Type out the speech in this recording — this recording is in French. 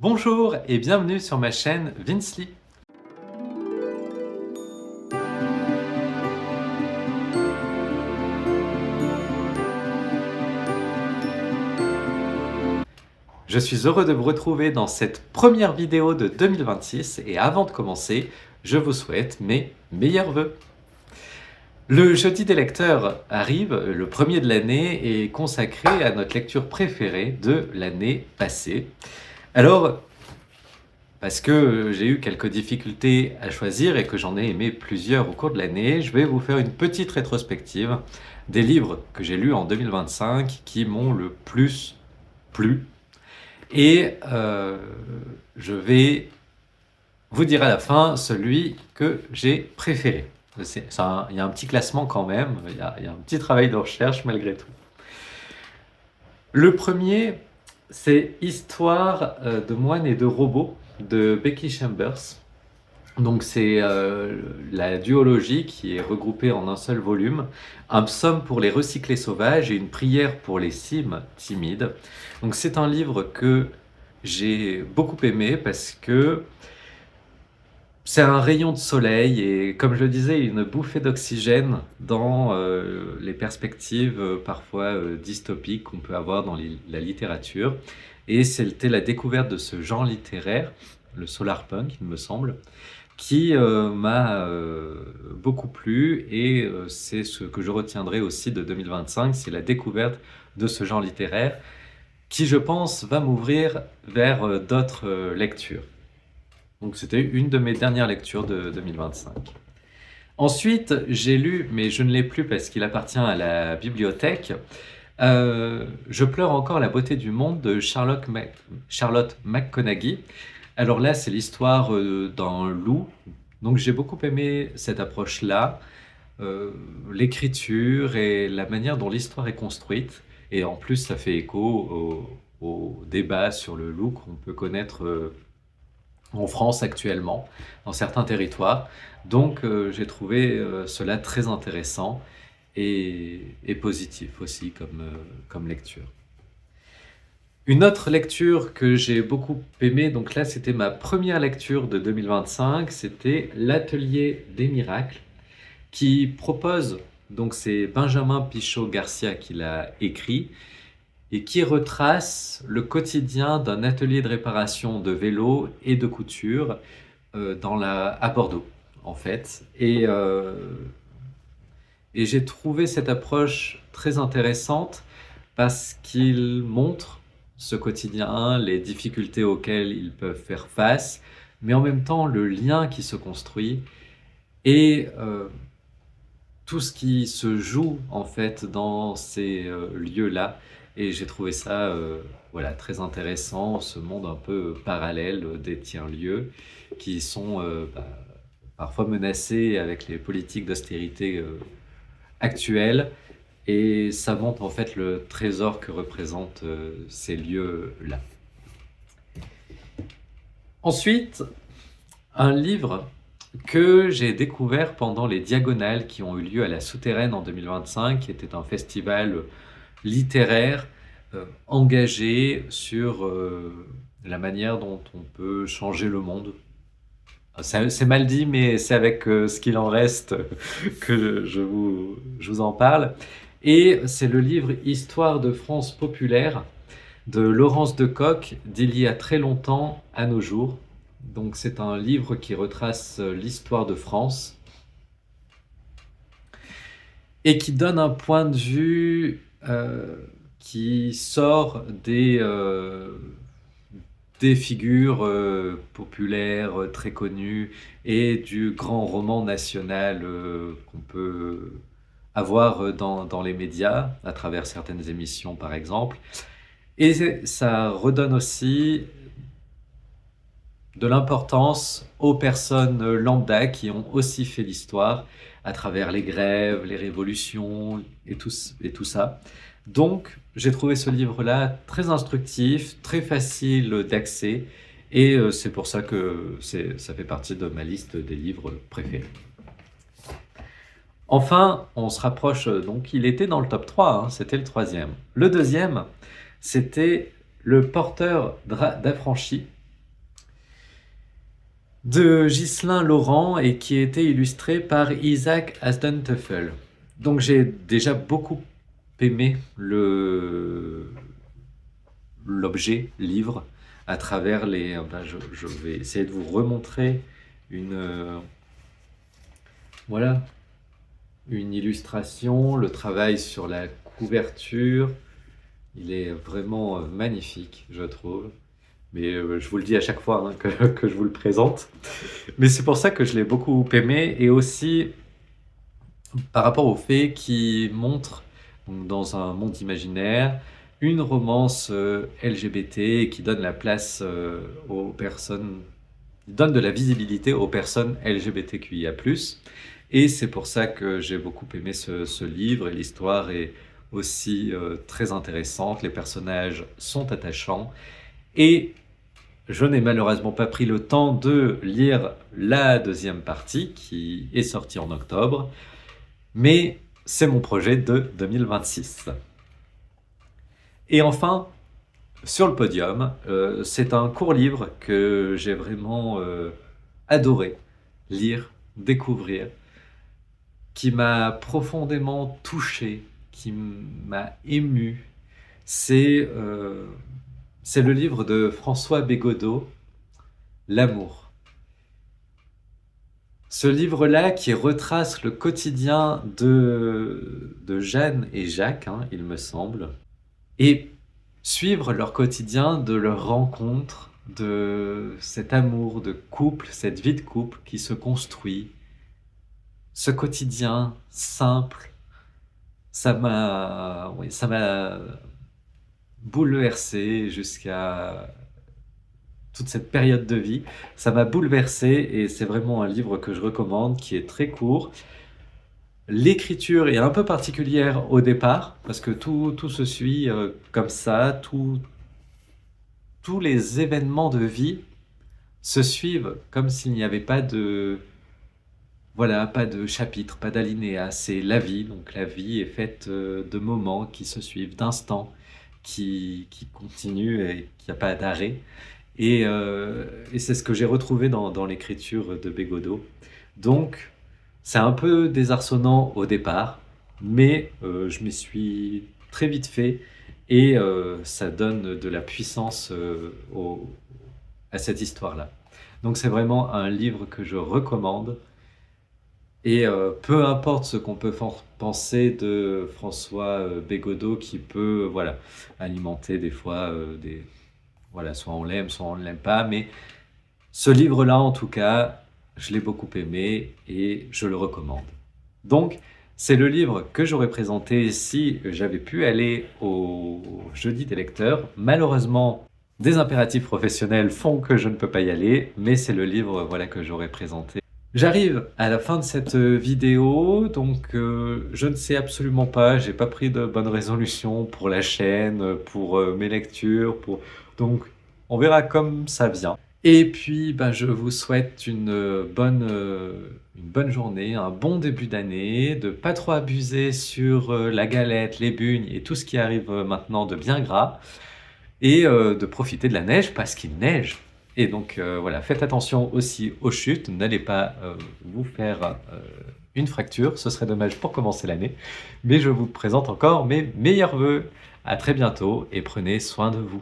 Bonjour et bienvenue sur ma chaîne Vincely. Je suis heureux de vous retrouver dans cette première vidéo de 2026 et avant de commencer, je vous souhaite mes meilleurs vœux. Le jeudi des lecteurs arrive, le premier de l'année est consacré à notre lecture préférée de l'année passée. Alors, parce que j'ai eu quelques difficultés à choisir et que j'en ai aimé plusieurs au cours de l'année, je vais vous faire une petite rétrospective des livres que j'ai lus en 2025 qui m'ont le plus plu. Et je vais vous dire à la fin celui que j'ai préféré. Il y a un petit classement quand même, il y a un petit travail de recherche malgré tout. Le premier, c'est Histoire de moines et de robots de Becky Chambers. Donc c'est la duologie qui est regroupée en un seul volume, un psaume pour les recyclés sauvages et une prière pour les cimes timides. Donc c'est un livre que j'ai beaucoup aimé parce que c'est un rayon de soleil et comme je le disais, une bouffée d'oxygène dans les perspectives parfois dystopiques qu'on peut avoir dans la littérature. Et c'était la découverte de ce genre littéraire, le solarpunk il me semble, qui m'a beaucoup plu et c'est ce que je retiendrai aussi de 2025, c'est la découverte de ce genre littéraire qui, je pense, va m'ouvrir vers d'autres lectures. Donc c'était une de mes dernières lectures de 2025. Ensuite, j'ai lu, mais je ne l'ai plus parce qu'il appartient à la bibliothèque, Je pleure encore la beauté du monde de Charlotte McConaghy. Alors là, c'est l'histoire d'un loup. Donc j'ai beaucoup aimé cette approche-là, l'écriture et la manière dont l'histoire est construite. Et en plus, ça fait écho au débat sur le loup qu'on peut connaître en France actuellement, dans certains territoires. Donc j'ai trouvé cela très intéressant et positif aussi comme lecture. Une autre lecture que j'ai beaucoup aimée, donc là c'était ma première lecture de 2025, c'était L'Atelier des Miracles, qui propose, donc c'est Benjamin Pichot-Garcia qui l'a écrit, et qui retrace le quotidien d'un atelier de réparation de vélos et de couture à Bordeaux, en fait. Et j'ai trouvé cette approche très intéressante parce qu'il montre ce quotidien, les difficultés auxquelles ils peuvent faire face, mais en même temps le lien qui se construit et tout ce qui se joue en fait dans ces lieux-là. Et j'ai trouvé ça voilà, très intéressant, ce monde un peu parallèle des tiers-lieux qui sont parfois menacés avec les politiques d'austérité actuelles. Et ça montre en fait le trésor que représentent ces lieux-là. Ensuite, un livre que j'ai découvert pendant les Diagonales qui ont eu lieu à la Souterraine en 2025, qui était un festival littéraire engagé sur la manière dont on peut changer le monde. C'est mal dit, mais c'est avec ce qu'il en reste que je vous en parle. Et c'est le livre Histoire de France populaire de Laurence de Coq, d'il y a très longtemps à nos jours. Donc c'est un livre qui retrace l'histoire de France et qui donne un point de vue qui sort des figures populaires très connues et du grand roman national qu'on peut avoir dans les médias, à travers certaines émissions par exemple. Et ça redonne aussi de l'importance aux personnes lambda qui ont aussi fait l'histoire à travers les grèves, les révolutions et tout ça. Donc, j'ai trouvé ce livre-là très instructif, très facile d'accès, et c'est pour ça que ça fait partie de ma liste des livres préférés. Enfin, on se rapproche, donc il était dans le top 3, hein, c'était le troisième. Le deuxième, c'était Le porteur d'affranchis de Ghislain Laurent et qui a été illustré par Isaac Hasdun-Teufel. Donc j'ai déjà beaucoup aimé l'objet livre à travers les... je vais essayer de vous remontrer voilà, une illustration, le travail sur la couverture. Il est vraiment magnifique, je trouve. Mais je vous le dis à chaque fois hein, que je vous le présente. Mais c'est pour ça que je l'ai beaucoup aimé. Et aussi par rapport au fait qu'il montre, donc, dans un monde imaginaire, une romance LGBT qui donne la place aux personnes, donne de la visibilité aux personnes LGBTQIA+. Et c'est pour ça que j'ai beaucoup aimé ce livre, et l'histoire est aussi très intéressante, les personnages sont attachants, et je n'ai malheureusement pas pris le temps de lire la deuxième partie qui est sortie en octobre, mais c'est mon projet de 2026. Et enfin, sur le podium, c'est un court livre que j'ai vraiment adoré lire, découvrir, qui m'a profondément touché, qui m'a ému. C'est le livre de François Bégodeau, L'amour. Ce livre-là qui retrace le quotidien de Jeanne et Jacques, hein, il me semble, et suivre leur quotidien de leur rencontre, de cet amour de couple, cette vie de couple qui se construit, ce quotidien simple, ça m'a bouleversé jusqu'à toute cette période de vie. Ça m'a bouleversé et c'est vraiment un livre que je recommande, qui est très court. L'écriture est un peu particulière au départ, parce que tout se suit comme ça, tous les événements de vie se suivent comme s'il n'y avait pas de, voilà, pas de chapitre, pas d'alinéa. C'est la vie, donc la vie est faite de moments qui se suivent, d'instants qui continuent et qu'il n'y a pas d'arrêt. Et c'est ce que j'ai retrouvé dans l'écriture de Bégodeau. Donc, c'est un peu désarçonnant au départ, mais je m'y suis très vite fait et ça donne de la puissance à cette histoire-là. Donc c'est vraiment un livre que je recommande. Et peu importe ce qu'on peut penser de François Bégodeau, qui peut voilà, alimenter des fois voilà, soit on l'aime, soit on ne l'aime pas, mais ce livre-là, en tout cas, je l'ai beaucoup aimé et je le recommande. Donc, c'est le livre que j'aurais présenté si j'avais pu aller au Jeudi des lecteurs. Malheureusement, des impératifs professionnels font que je ne peux pas y aller, mais c'est le livre voilà, que j'aurais présenté. J'arrive à la fin de cette vidéo, donc je ne sais absolument pas, j'ai pas pris de bonnes résolutions pour la chaîne, pour mes lectures, donc on verra comme ça vient. Et puis ben, je vous souhaite une bonne journée, un bon début d'année, de pas trop abuser sur la galette, les bugnes et tout ce qui arrive maintenant de bien gras, et de profiter de la neige parce qu'il neige. Et donc voilà, faites attention aussi aux chutes, n'allez pas vous faire une fracture, ce serait dommage pour commencer l'année. Mais je vous présente encore mes meilleurs vœux. À très bientôt et prenez soin de vous.